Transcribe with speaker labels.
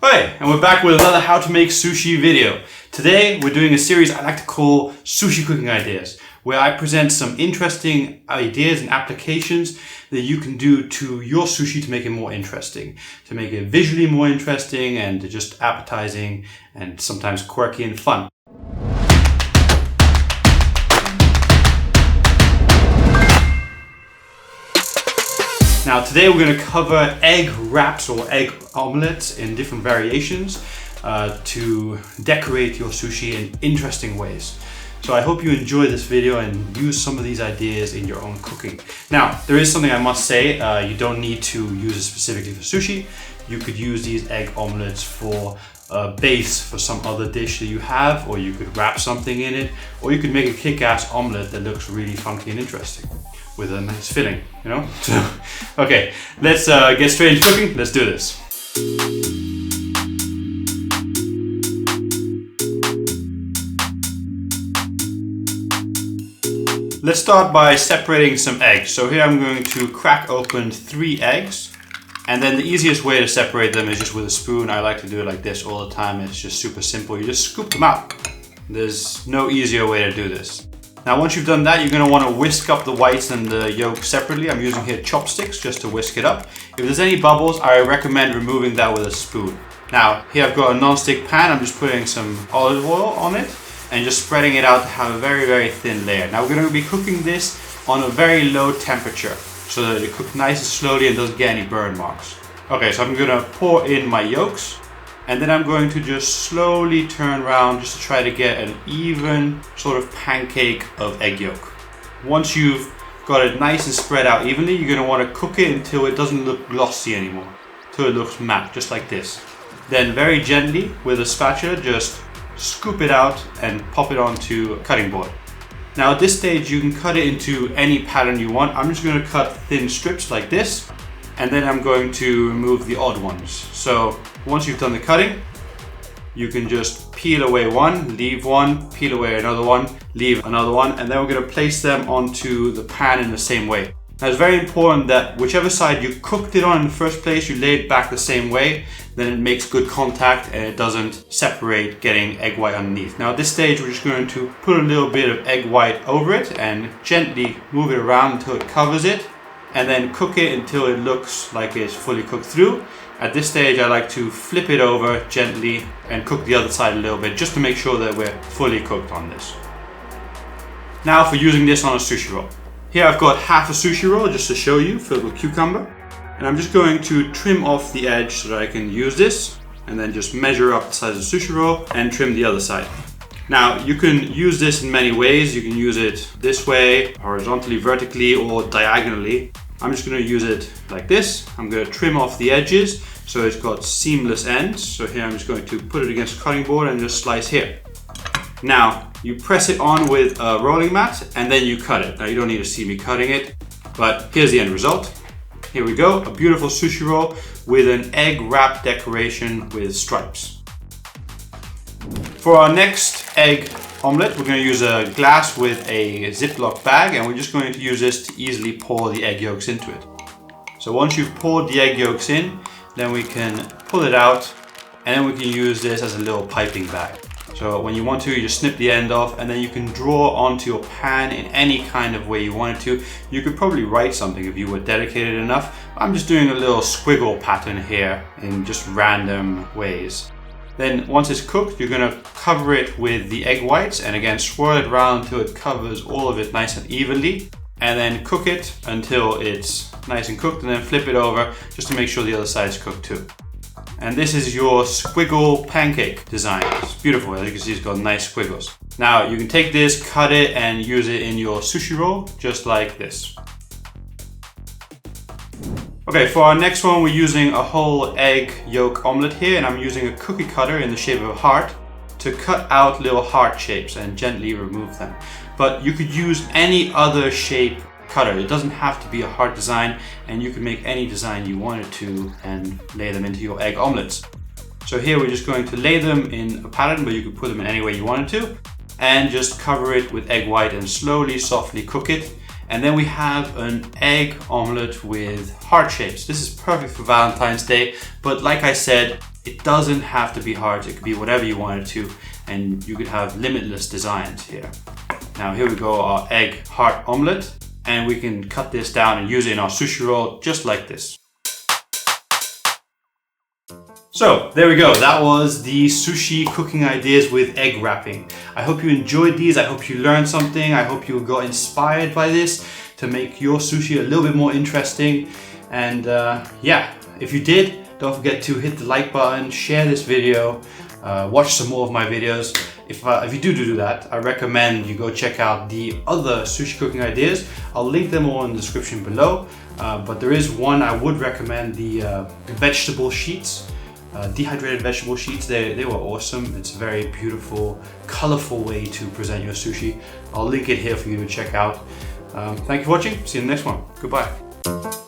Speaker 1: Hi, and we're back with another how to make sushi video. Today we're doing a series I like to call Sushi Cooking Ideas, where I present some interesting ideas and applications that you can do to your sushi to make it more interesting, to make it visually more interesting and just appetizing and sometimes quirky and fun. Now today we're going to cover egg wraps or egg omelets in different variations to decorate your sushi in interesting ways. So I hope you enjoy this video and use some of these ideas in your own cooking. Now there is something I must say, you don't need to use it specifically for sushi. You could use these egg omelets for a base for some other dish that you have, or you could wrap something in it, or you could make a kick-ass omelet that looks really funky and interesting with a nice filling, you know? So, okay, let's get straight into cooking. Let's do this. Let's start by separating some eggs. So here I'm going to crack open 3 eggs. And then the easiest way to separate them is just with a spoon. I like to do it like this all the time. It's just super simple. You just scoop them out. There's no easier way to do this. Now once you've done that, you're going to want to whisk up the whites and the yolk separately. I'm using here chopsticks just to whisk it up. If there's any bubbles, I recommend removing that with a spoon. Now here I've got a non-stick pan. I'm just putting some olive oil on it and just spreading it out to have a very, very thin layer. Now we're going to be cooking this on a very low temperature so that it cooks nice and slowly and doesn't get any burn marks. Okay, so I'm going to pour in my yolks. And then I'm going to just slowly turn around just to try to get an even sort of pancake of egg yolk. Once you've got it nice and spread out evenly, you're going to want to cook it until it doesn't look glossy anymore, until it looks matte, just like this. Then very gently with a spatula, just scoop it out and pop it onto a cutting board. Now at this stage, you can cut it into any pattern you want. I'm just going to cut thin strips like this. And then I'm going to remove the odd ones. So once you've done the cutting, you can just peel away one, leave one, peel away another one, leave another one, and then we're going to place them onto the pan in the same way. Now it's very important that whichever side you cooked it on in the first place, you lay it back the same way, then it makes good contact and it doesn't separate getting egg white underneath. Now at this stage, we're just going to put a little bit of egg white over it and gently move it around until it covers it. And then cook it until it looks like it's fully cooked through. At this stage, I like to flip it over gently and cook the other side a little bit just to make sure that we're fully cooked on this. Now for using this on a sushi roll. Here I've got half a sushi roll just to show you, filled with cucumber. And I'm just going to trim off the edge so that I can use this and then just measure up the size of the sushi roll and trim the other side. Now you can use this in many ways. You can use it this way, horizontally, vertically, or diagonally. I'm just going to use it like this. I'm going to trim off the edges so it's got seamless ends. So here I'm just going to put it against a cutting board and just slice here. Now you press it on with a rolling mat and then you cut it. Now you don't need to see me cutting it, but here's the end result. Here we go, a beautiful sushi roll with an egg wrap decoration with stripes. For our next egg omelette, we're going to use a glass with a Ziploc bag, and we're just going to use this to easily pour the egg yolks into it. So once you've poured the egg yolks in, then we can pull it out, and then we can use this as a little piping bag. So when you want to, you just snip the end off, and then you can draw onto your pan in any kind of way you wanted to. You could probably write something if you were dedicated enough. I'm just doing a little squiggle pattern here in just random ways. Then once it's cooked, you're going to cover it with the egg whites and again swirl it around until it covers all of it nice and evenly, and then cook it until it's nice and cooked, and then flip it over just to make sure the other side is cooked too. And this is your squiggle pancake design. It's beautiful. As you can see, it's got nice squiggles. Now you can take this, cut it, and use it in your sushi roll just like this. Okay, for our next one, we're using a whole egg yolk omelette here, and I'm using a cookie cutter in the shape of a heart to cut out little heart shapes and gently remove them. But you could use any other shape cutter. It doesn't have to be a heart design, and you can make any design you wanted to and lay them into your egg omelettes. So here we're just going to lay them in a pattern, but you could put them in any way you wanted to, and just cover it with egg white and slowly, softly cook it. And then we have an egg omelette with heart shapes. This is perfect for Valentine's Day, but like I said, It doesn't have to be hard, it could be whatever you want it to, and you could have limitless designs here. Now here we go, our egg heart omelette, and we can cut this down and use it in our sushi roll just like this. So there we go, that was the sushi cooking ideas with egg wrapping. I hope you enjoyed these, I hope you learned something, I hope you got inspired by this to make your sushi a little bit more interesting. And yeah, if you did, don't forget to hit the like button, share this video, watch some more of my videos. If you do that, I recommend you go check out the other sushi cooking ideas. I'll link them all in the description below. But there is one I would recommend, the vegetable sheets. Dehydrated vegetable sheets, they were awesome. It's a very beautiful, colorful way to present your sushi. I'll link it here for you to check out. Thank you for watching, see you in the next one. Goodbye.